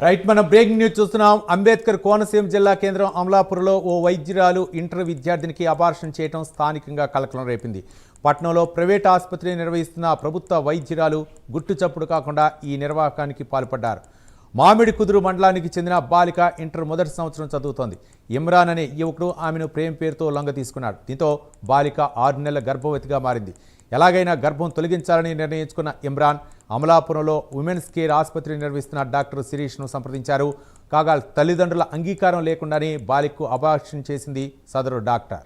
Right, మనం breaking news చూస్తున్నాం. అంబేద్కర్ కోనసీమ జిల్లా కేంద్రం అమలాపురంలో ఓ వైద్యురాలు ఇంటర్ విద్యార్థినికి అబార్షన్ చేయడం స్థానికంగా కలకలం రేపింది. పట్నంలో ప్రైవేట్ ఆసుపత్రి నిర్వహిస్తున్న ప్రభుత్వ వైద్యురాలు గుట్టు చప్పుడు కాకుండా ఈ నిర్వాహకానికి పాల్పడ్డారు. మామిడి కుదురు మండలానికి చెందిన బాలిక ఇంటర్ మొదటి సంవత్సరం చదువుతోంది. ఇమ్రాన్ అనే యువకుడు ఆమెను ప్రేమ పేరుతో లొంగ తీసుకున్నాడు. దీంతో బాలిక 6 నెలల గర్భవతిగా మారింది. ఎలాగైనా గర్భం తొలగించాలని నిర్ణయించుకున్న ఇమ్రాన్ అమలాపురంలో ఉమెన్స్ కేర్ ఆసుపత్రి నిర్వహిస్తున్న డాక్టర్ శిరీష్ను సంప్రదించారు. కాగా తల్లిదండ్రుల అంగీకారం లేకుండానే బాలికకు అబార్షన్ చేసింది సదరు డాక్టర్.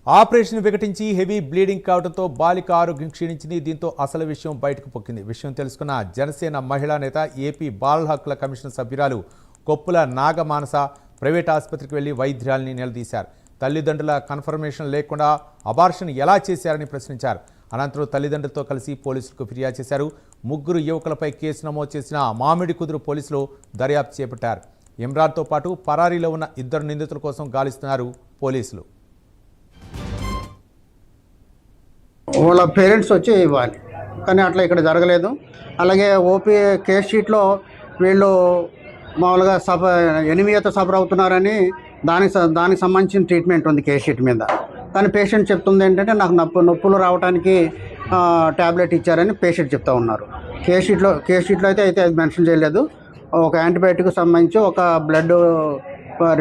ఆపరేషన్ వికటించి హెవీ బ్లీడింగ్ కావడంతో బాలిక ఆరోగ్యం క్షీణించింది. దీంతో అసలు విషయం బయటకు పొక్కింది. విషయం తెలుసుకున్న జనసేన మహిళా నేత, ఏపీ బాలల హక్కుల కమిషన్ సభ్యురాలు కొప్పుల నాగమానస ప్రైవేట్ ఆసుపత్రికి వెళ్లి వైద్యురాలిని నిలదీశారు. తల్లిదండ్రుల కన్ఫర్మేషన్ లేకుండా అబార్షన్ ఎలా చేశారని ప్రశ్నించారు. అనంతరం తల్లిదండ్రులతో కలిసి పోలీసులకు ఫిర్యాదు చేశారు. 3 యువకులపై కేసు నమోదు చేసిన మామిడి కుదురు పోలీసులు దర్యాప్తు చేపట్టారు. ఇమ్రాన్తో పాటు పరారీలో ఉన్న 2 నిందితుల కోసం గాలిస్తున్నారు పోలీసులు. వాళ్ళ పేరెంట్స్ వచ్చి ఇవ్వాలి, కానీ అట్లా ఇక్కడ జరగలేదు. అలాగే ఓపీ కేస్ షీట్లో వీళ్ళు మామూలుగా ఎనిమియతో సఫర్ అవుతున్నారని దానికి సంబంధించిన ట్రీట్మెంట్ ఉంది కేస్ షీట్ మీద. కానీ పేషెంట్ చెప్తుంది ఏంటంటే నాకు నొప్పులు రావడానికి ట్యాబ్లెట్ ఇచ్చారని పేషెంట్ చెప్తూ ఉన్నారు. కేస్ షీట్లో అయితే అది మెన్షన్ చేయలేదు. ఒక యాంటీబయాటిక్ సంబంధించి ఒక బ్లడ్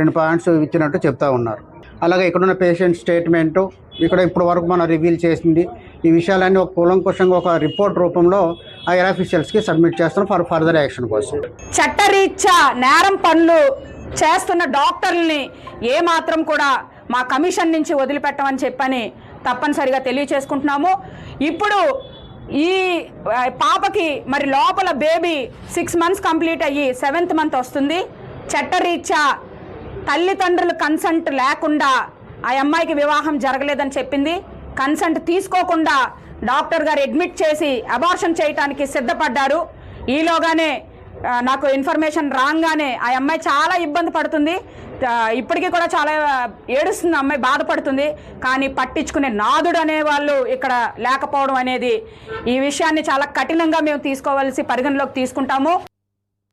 2 పాయింట్స్ ఇచ్చినట్టు చెప్తూ ఉన్నారు. అలాగే ఇక్కడున్న పేషెంట్ స్టేట్మెంటు ఇక్కడ ఇప్పుడు వరకు మనం రివీల్ చేసింది ఈ విషయాలన్నీ ఒక కూలంకుషంగా ఒక రిపోర్ట్ రూపంలో హైయర్ ఆఫీషియల్స్కి సబ్మిట్ చేస్తున్నాం ఫర్దర్ యాక్షన్ కోసం. చట్టరీత్యా నేరం పనులు చేస్తున్న డాక్టర్లని ఏమాత్రం కూడా మా కమిషన్ నుంచి వదిలిపెట్టమని చెప్పని తప్పనిసరిగా తెలియచేసుకుంటున్నాము. ఇప్పుడు ఈ పాపకి మరి లోపల బేబీ 6 months కంప్లీట్ అయ్యి 7th month వస్తుంది. చట్టరీత్యా తల్లిదండ్రులు కన్సెంట్ లేకుండా ఆ అమ్మాయికి వివాహం జరగలేదని చెప్పింది. కన్సెంట్ తీసుకోకుండా డాక్టర్ గారు అడ్మిట్ చేసి అబార్షన్ చేయడానికి సిద్ధపడ్డారు. ఈలోగానే నాకు ఇన్ఫర్మేషన్ రాగానే ఆ అమ్మాయి చాలా ఇబ్బంది పడుతుంది. ఇప్పటికీ కూడా చాలా ఏడుస్తుంది అమ్మాయి, బాధపడుతుంది. కానీ పట్టించుకునే నాదుడు అనేవాళ్ళు ఇక్కడ లేకపోవడం అనేది ఈ విషయాన్ని చాలా కఠినంగా మేము తీసుకోవాల్సి పరిగణలోకి తీసుకుంటాము.